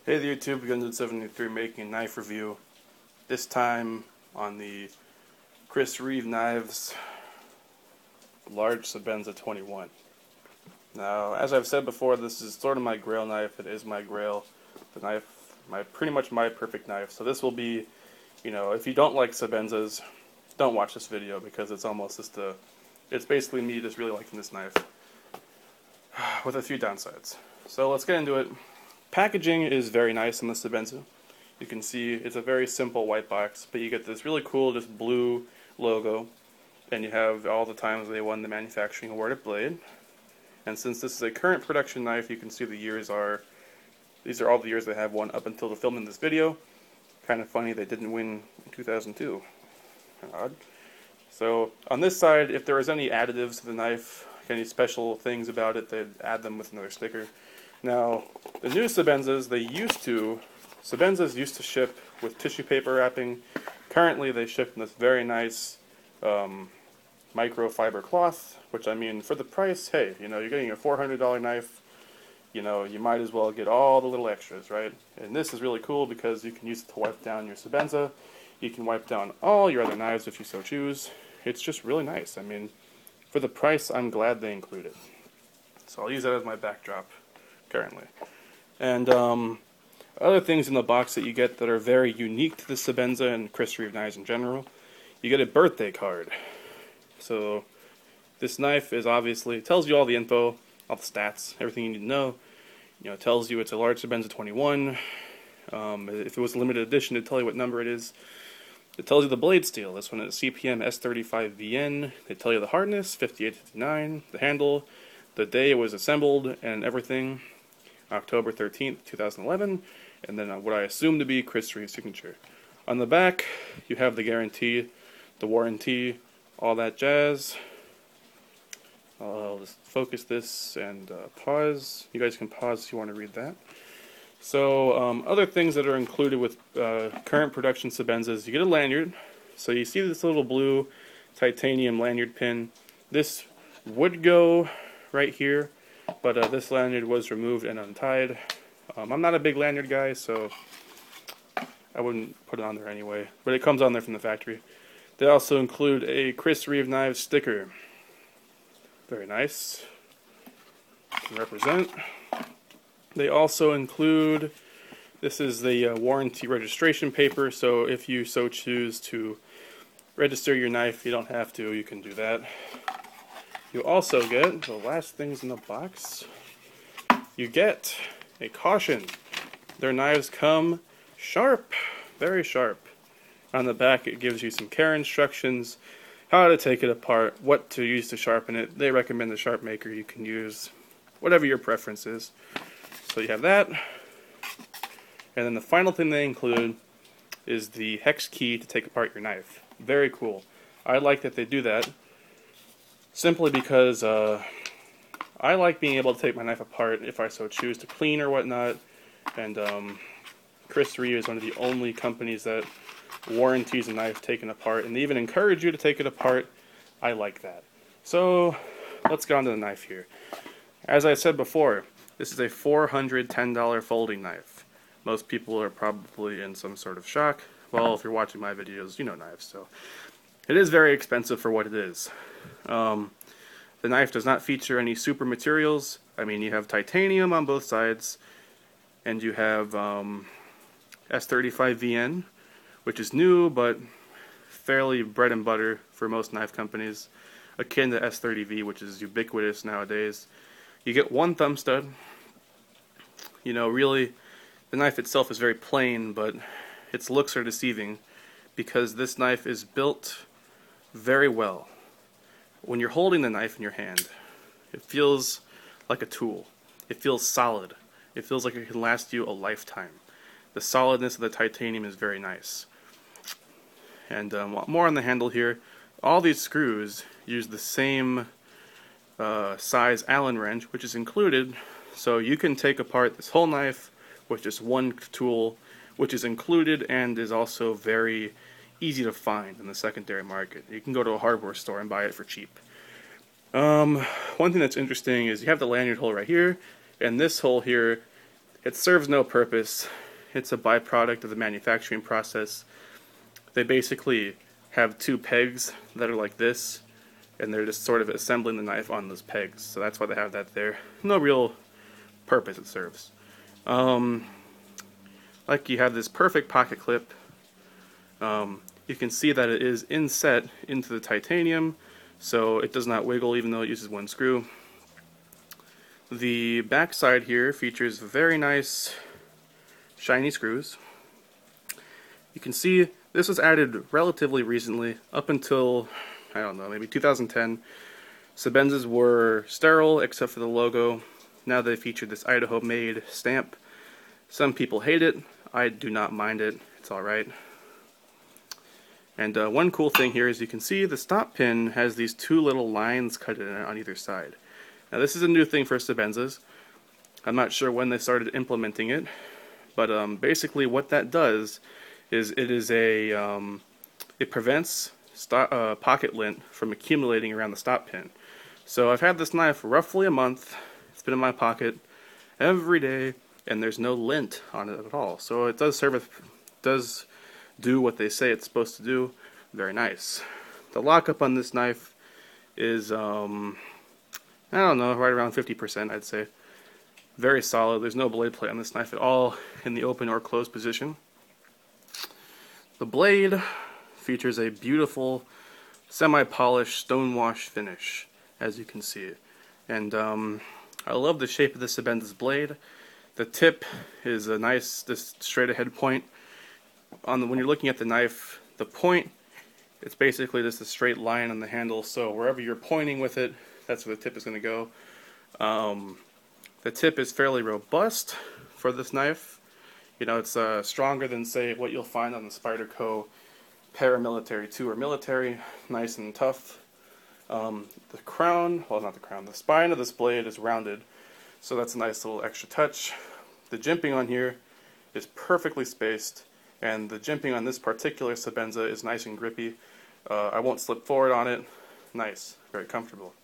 Hey there YouTube, Gun73 making a knife review. This time on the Chris Reeve Knives Large Sebenza 21. Now, as I've said before, this is sort of my grail knife. It is my grail. The knife, pretty much my perfect knife. So this will be, if you don't like Sebenzas, don't watch this video because it's almost just it's basically me just really liking this knife with a few downsides. So let's get into it. Packaging is very nice on the Sebenza. You can see it's a very simple white box, but you get this really cool just blue logo, and you have all the times they won the manufacturing award at Blade. And since this is a current production knife, you can see these are all the years they have won up until the filming of this video. Kind of funny they didn't win in 2002. Odd. So on this side, if there was any additives to the knife, any special things about it, they'd add them with another sticker. Now, the new Sebenzas, Sebenzas used to ship with tissue paper wrapping. Currently, they ship in this very nice microfiber cloth, which, I mean, for the price, hey, you're getting a $400 knife, you might as well get all the little extras, right? And this is really cool because you can use it to wipe down your Sebenza. You can wipe down all your other knives if you so choose. It's just really nice. I mean, for the price, I'm glad they include it. So I'll use that as my backdrop currently. And other things in the box that you get that are very unique to the Sebenza and Chris Reeve knives in general, you get a birthday card. So this knife is obviously, it tells you all the info, all the stats, everything you need to know. It tells you it's a large Sebenza 21. If it was a limited edition, it'd tell you what number it is. It tells you the blade steel. This one is CPM S35VN. They tell you the hardness, 5859, the handle, the day it was assembled, and everything. October 13th, 2011, and then what I assume to be Chris Reeve's signature. On the back, you have the guarantee, the warranty, all that jazz. I'll just focus this and pause. You guys can pause if you want to read that. So, other things that are included with current production Sebenzas, you get a lanyard. So you see this little blue titanium lanyard pin. This would go right here, but this lanyard was removed and untied. I'm not a big lanyard guy, so I wouldn't put it on there anyway, but it comes on there from the factory. They also include a Chris Reeve Knives sticker. Very nice. Can represent. They also include, this is the warranty registration paper, so if you so choose to register your knife, you don't have to, you can do that. You also get, the last things in the box, you get a caution. Their knives come sharp, very sharp. On the back it gives you some care instructions, how to take it apart, what to use to sharpen it. They recommend the sharp maker. You can use whatever your preference is. So you have that. And then the final thing they include is the hex key to take apart your knife. Very cool. I like that they do that. Simply because I like being able to take my knife apart if I so choose to clean or whatnot, and Chris Reeve is one of the only companies that warranties a knife taken apart, and they even encourage you to take it apart. I like that. So let's get on to the knife here. As I said before, this is a $410 folding knife. Most people are probably in some sort of shock. Well, if you're watching my videos, you know knives, so it is very expensive for what it is. The knife does not feature any super materials. I mean, you have titanium on both sides, and you have S35VN, which is new, but fairly bread and butter for most knife companies, akin to S30V, which is ubiquitous nowadays. You get one thumb stud. Really, the knife itself is very plain, but its looks are deceiving because this knife is built very well. When you're holding the knife in your hand, it feels like a tool. It feels solid. It feels like it can last you a lifetime. The solidness of the titanium is very nice. And more on the handle here. All these screws use the same size Allen wrench, which is included, so you can take apart this whole knife with just one tool, which is included and is also very easy to find in the secondary market. You can go to a hardware store and buy it for cheap. One thing that's interesting is you have the lanyard hole right here, and this hole here It serves no purpose. It's a byproduct of the manufacturing process. They basically have two pegs that are like this, and they're just sort of assembling the knife on those pegs. So that's why they have that there. No real purpose it serves. Like you have this perfect pocket clip. You can see that it is inset into the titanium, so it does not wiggle even though it uses one screw. The back side here features very nice shiny screws. You can see this was added relatively recently, up until, I don't know, maybe 2010. Sebenzas were sterile except for the logo. Now they feature this Idaho-made stamp. Some people hate it. I do not mind it. It's alright. And one cool thing here is you can see the stop pin has these two little lines cut in it on either side. Now this is a new thing for Sebenzas. I'm not sure when they started implementing it, but basically what that does is it prevents pocket lint from accumulating around the stop pin. So I've had this knife roughly a month. It's been in my pocket every day, and there's no lint on it at all. So it does do what they say it's supposed to do. Very nice. The lockup on this knife is I don't know, right around 50%, I'd say. Very solid. There's no blade plate on this knife at all in the open or closed position. The blade features a beautiful semi-polished stonewash finish, as you can see. And I love the shape of the Sebenza's blade. The tip is a nice, this straight ahead point. When you're looking at the knife, the point, it's basically just a straight line on the handle, so wherever you're pointing with it, that's where the tip is going to go. The tip is fairly robust for this knife. You know, it's stronger than, say, what you'll find on the Spyderco Paramilitary 2 or Military. Nice and tough. The crown, well, not the crown, the spine of this blade is rounded, so that's a nice little extra touch. The jimping on here is perfectly spaced, and the jimping on this particular Sebenza is nice and grippy. I won't slip forward on it. Nice, very comfortable.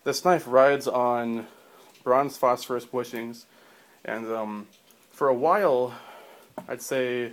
This knife rides on bronze phosphorus bushings, and for a while, I'd say,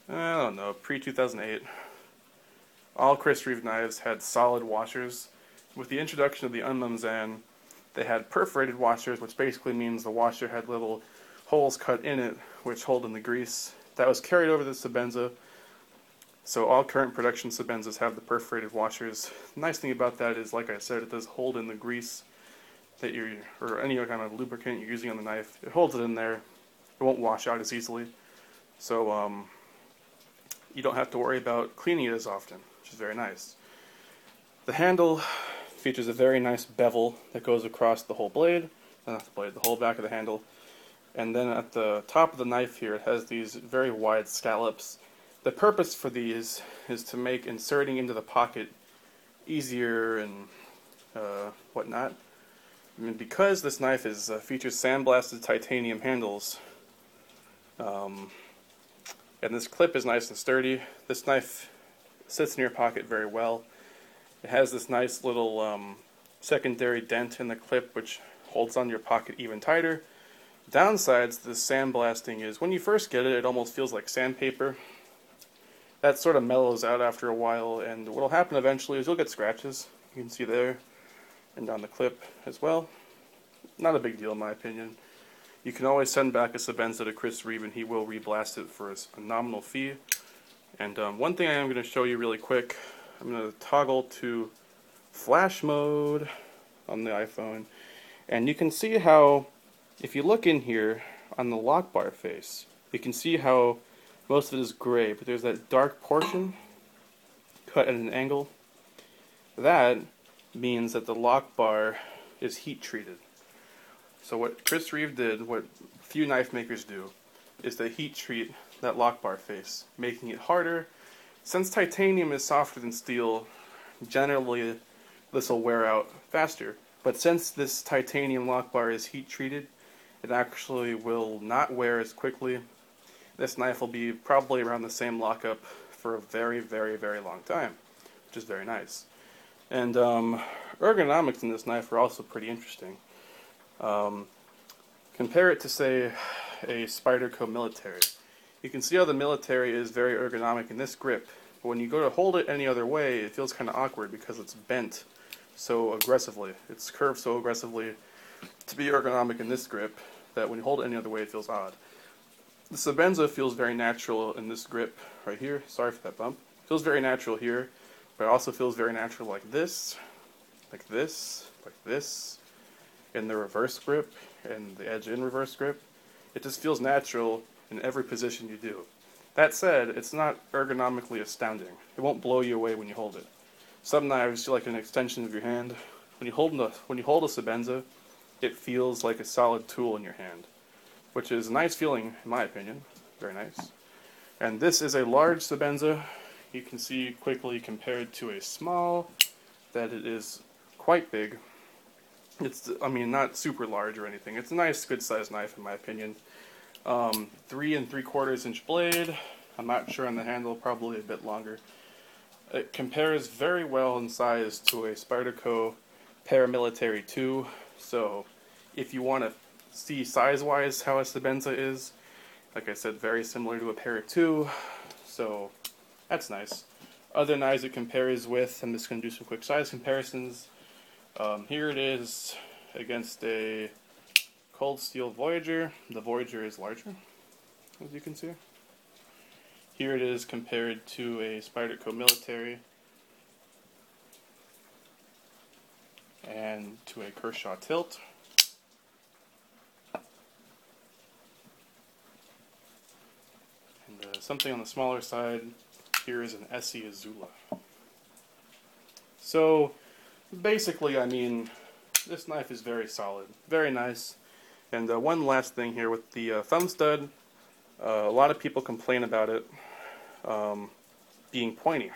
I don't know, pre-2008, all Chris Reeve knives had solid washers. With the introduction of the Unmumzan, they had perforated washers, which basically means the washer had little holes cut in it, which hold in the grease. That was carried over to the Sebenza, so all current production Sebenzas have the perforated washers. The nice thing about that is, like I said, it does hold in the grease that or any kind of lubricant you're using on the knife. It holds it in there. It won't wash out as easily. So you don't have to worry about cleaning it as often, which is very nice. The handle features a very nice bevel that goes across the whole blade, not the blade, the whole back of the handle. And then at the top of the knife here, it has these very wide scallops. The purpose for these is to make inserting into the pocket easier and whatnot. I mean, because this knife features sandblasted titanium handles, and this clip is nice and sturdy, this knife sits in your pocket very well. It has this nice little secondary dent in the clip which holds on your pocket even tighter. Downsides to this sandblasting is when you first get it, it almost feels like sandpaper. That sort of mellows out after a while, and what will happen eventually is you'll get scratches. You can see there, and on the clip as well. Not a big deal in my opinion. You can always send back a Sebenza to Chris Reeve and he will re-blast it for a nominal fee. And one thing I am going to show you really quick, I'm going to toggle to flash mode on the iPhone, and you can see how, if you look in here on the lock bar face, you can see how most of it is gray, but there's that dark portion cut at an angle. That means that the lock bar is heat treated. So what Chris Reeve did, what few knife makers do, is they heat treat that lock bar face, making it harder. Since titanium is softer than steel, generally this will wear out faster. But since this titanium lock bar is heat treated, it actually will not wear as quickly. This knife will be probably around the same lockup for a very, very, very long time, which is very nice. And ergonomics in this knife are also pretty interesting. Compare it to, say, a Spyderco Military. You can see how the Military is very ergonomic in this grip, but when you go to hold it any other way, it feels kind of awkward because it's bent so aggressively. It's curved so aggressively to be ergonomic in this grip that when you hold it any other way, it feels odd. The Sebenza feels very natural in this grip right here. Sorry for that bump. It feels very natural here, but it also feels very natural like this, like this, like this, in the reverse grip, and the edge in reverse grip. It just feels natural in every position you do. That said, it's not ergonomically astounding. It won't blow you away when you hold it. Some knives feel like an extension of your hand. When you hold a Sebenza, it feels like a solid tool in your hand, which is a nice feeling, in my opinion. Very nice. And this is a large Sebenza. You can see quickly compared to a small that it is quite big. It's, I mean, not super large or anything. It's a nice, good-sized knife, in my opinion. 3 3/4 inch blade. I'm not sure on the handle, probably a bit longer. It compares very well in size to a Spyderco Paramilitary 2. So, if you want to see size-wise how a Sebenza is, like I said, very similar to a Para 2. So, that's nice. Other knives it compares with, I'm just going to do some quick size comparisons. Here it is against a Cold Steel Voyager. The Voyager is larger, as you can see. Here it is compared to a Spyderco Military and to a Kershaw Tilt. And something on the smaller side, here is an Essie Azula. So, basically, I mean, this knife is very solid, very nice. And one last thing here with the thumb stud, a lot of people complain about it being pointy.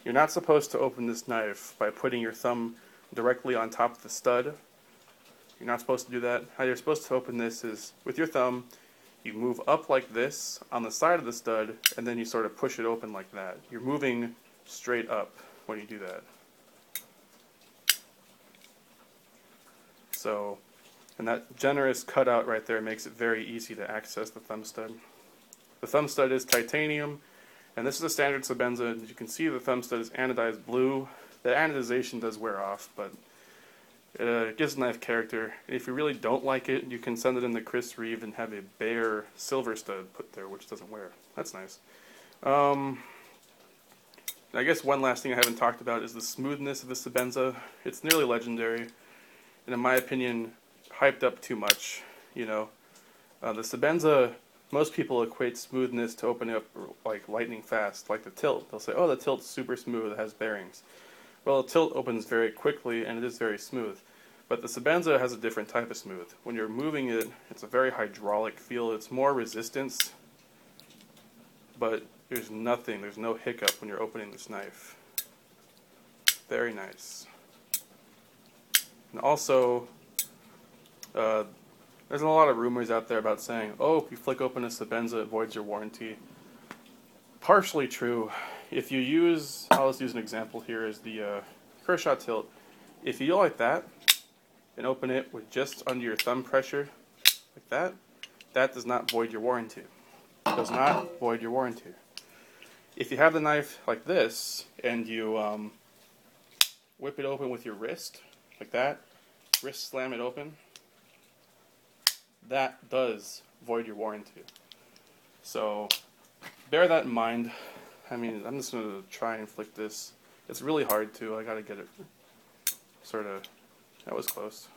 You're not supposed to open this knife by putting your thumb directly on top of the stud. You're not supposed to do that. How you're supposed to open this is with your thumb, you move up like this on the side of the stud, and then you sort of push it open like that. You're moving straight up when you do that. So, and that generous cutout right there makes it very easy to access the thumb stud. The thumb stud is titanium, and this is a standard Sebenza. You can see the thumb stud is anodized blue. The anodization does wear off, but it gives the knife character. If you really don't like it, you can send it in the Chris Reeve and have a bare silver stud put there, which doesn't wear. That's nice. I guess one last thing I haven't talked about is the smoothness of the Sebenza. It's nearly legendary, and in my opinion, hyped up too much. You know, the Sebenza, most people equate smoothness to opening up like lightning fast, like the tilt. They'll say, "Oh, the tilt's super smooth; it has bearings." Well, the tilt opens very quickly, and it is very smooth. But the Sebenza has a different type of smooth. When you're moving it, it's a very hydraulic feel. It's more resistance, but there's no hiccup when you're opening this knife. Very nice. And also, there's a lot of rumors out there about saying, oh, if you flick open a Sebenza, it voids your warranty. Partially true. If you use, I'll just use an example here, is the Kershaw Tilt. If you go like that, and open it with just under your thumb pressure, like that, that does not void your warranty. It does not void your warranty. If you have the knife like this, and you whip it open with your wrist, like that, wrist slam it open, that does void your warranty. So, bear that in mind. I mean, I'm just going to try and flick this. It's really hard to. I got to get it sort of. That was close.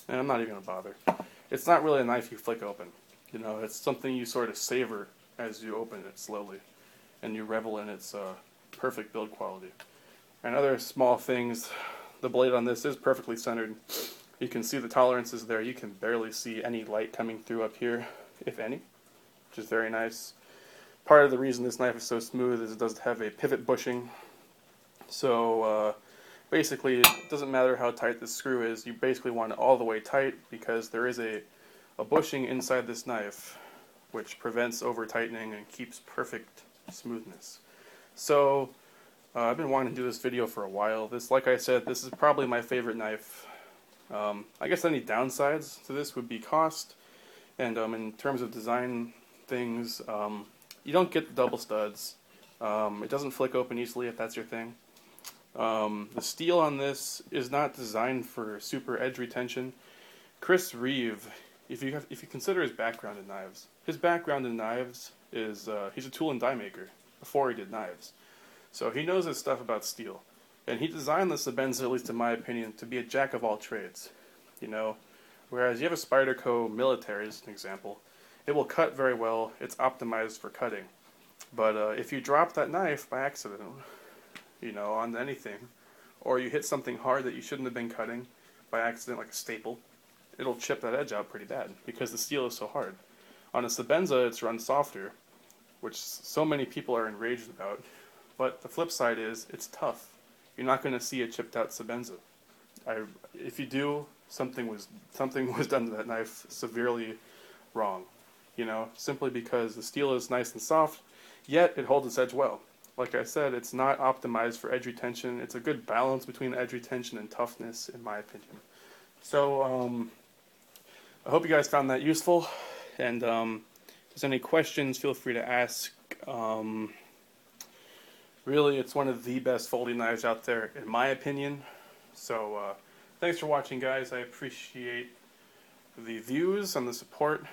And I'm not even going to bother. It's not really a knife you flick open. You know, it's something you sort of savor as you open it slowly. And you revel in its perfect build quality. And other small things, the blade on this is perfectly centered. You can see the tolerances there. You can barely see any light coming through up here, if any, which is very nice. Part of the reason this knife is so smooth is it does have a pivot bushing. So basically, it doesn't matter how tight the screw is. You basically want it all the way tight because there is a bushing inside this knife which prevents over-tightening and keeps perfect smoothness. So I've been wanting to do this video for a while. This, like I said, this is probably my favorite knife. I guess any downsides to this would be cost And in terms of design things, you don't get the double studs. It doesn't flick open easily if that's your thing. The steel on this is not designed for super edge retention. Chris Reeve, if you consider his background in knives, is he's a tool and die maker before he did knives, so he knows his stuff about steel, and he designed the Sebenza, at least in my opinion, to be a jack of all trades. You know, whereas you have a Spyderco military as an example, it will cut very well. It's optimized for cutting, but if you drop that knife by accident, you know, on anything, or you hit something hard that you shouldn't have been cutting by accident, like a staple, it'll chip that edge out pretty bad because the steel is so hard. On a Sebenza, it's run softer, which so many people are enraged about. But the flip side is it's tough. You're not going to see a chipped out Sebenza. If you do, something was done to that knife severely wrong. You know, simply because the steel is nice and soft, yet it holds its edge well. Like I said, it's not optimized for edge retention. It's a good balance between edge retention and toughness, in my opinion. So, I hope you guys found that useful, and if there's any questions, feel free to ask. Really, it's one of the best folding knives out there, in my opinion. So, thanks for watching, guys. I appreciate the views and the support.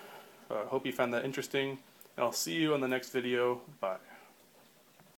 Hope you found that interesting, and I'll see you in the next video. Bye.